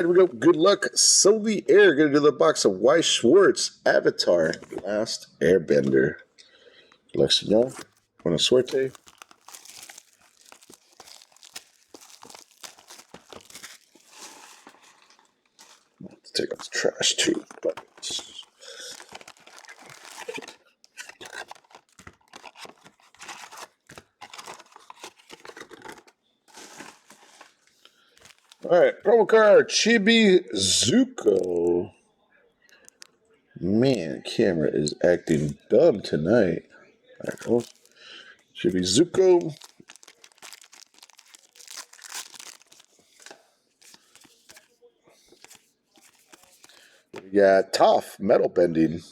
Here we go. Good luck. Soliair going to do the box of Weiss, Schwarz, Avatar, Last Airbender. Good luck, senor. Buena suerte. Let's take out the trash too. All right, promo card Chibi Zuko. Man, camera is acting dumb tonight. All right, well, Chibi Zuko. We got Toph Metal Bending.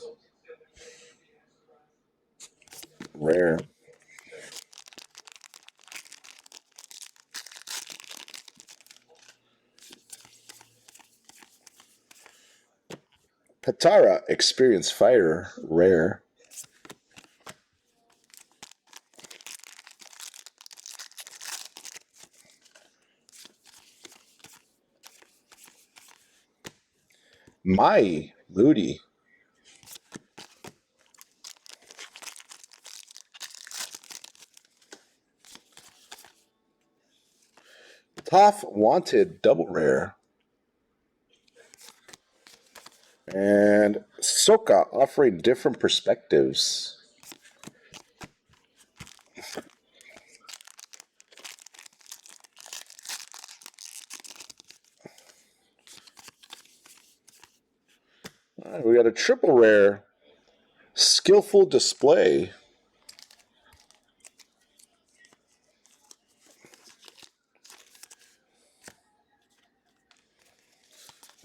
Rare. Patara Experienced Fighter. Rare. Mai Moody. Toph Wanted Double Rare. And Soka offering different perspectives. All right, we got a triple rare. Skillful Display.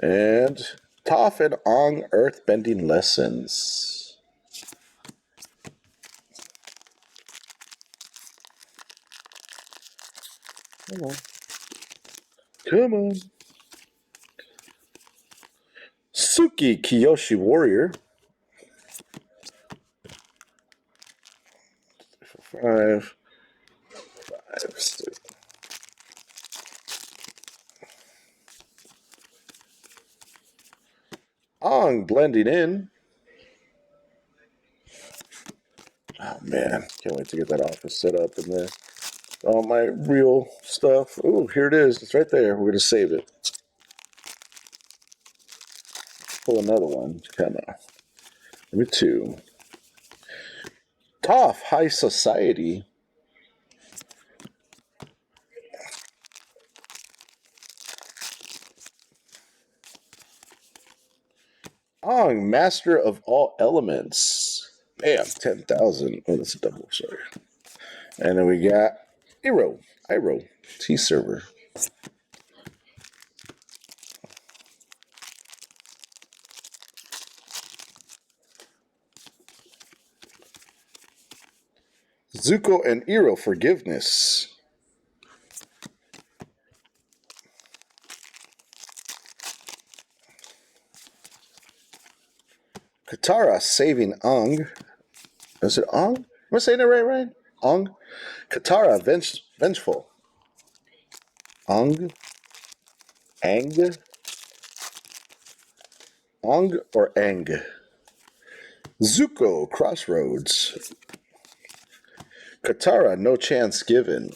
And Toph and Ong Earthbending Lessons. Come on. Come on. Suki Kiyoshi Warrior. 5. 5. 6. Ong blending in. Oh man, can't wait to get that office set up in there. All my real stuff. Oh, here it is. It's right there. We're going to save it. Pull another one. Come on. Number 2. Toph High Society. Ong Master of All Elements. Bam, 10,000. Oh, that's a double. Sorry. And then we got Iro T server. Zuko and Iro Forgiveness. Katara Saving Ong. Is it Ong? Am I saying it right, Ryan? Ong? Katara Vengeful. Ong? Ang? Ong or Ang? Zuko Crossroads. Katara No Chance Given.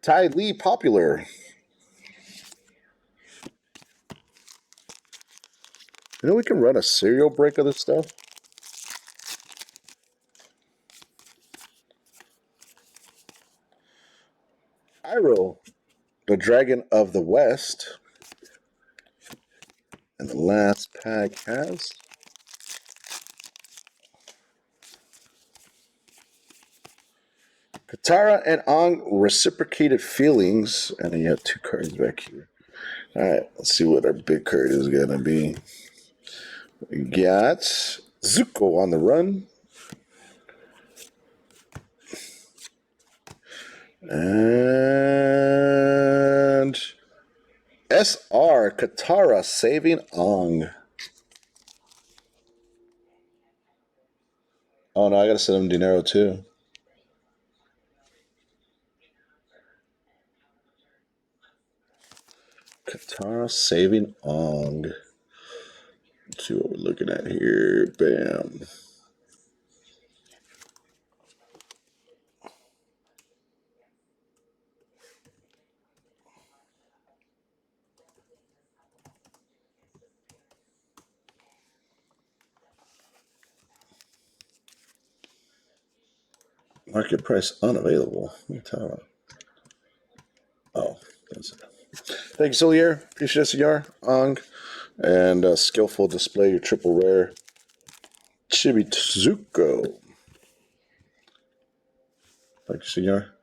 Ty Lee Popular. You know we can run a serial break of this stuff? Iroh, the Dragon of the West. And the last pack has Katara and Ong Reciprocated Feelings. And then you have 2 cards back here. Alright, let's see what our big card is going to be. We got Zuko on the run. And SR Katara Saving Ong. Oh no, I gotta gotta send him dinero too. Katara saving Ong. Let's see what we're looking at here. Bam. Market price unavailable. Oh, that's it. Thank you, Soliair. Appreciate it, Cigar, Ong, and skillful display. Your triple rare Chibi Tsuko. Thank you, Cigar.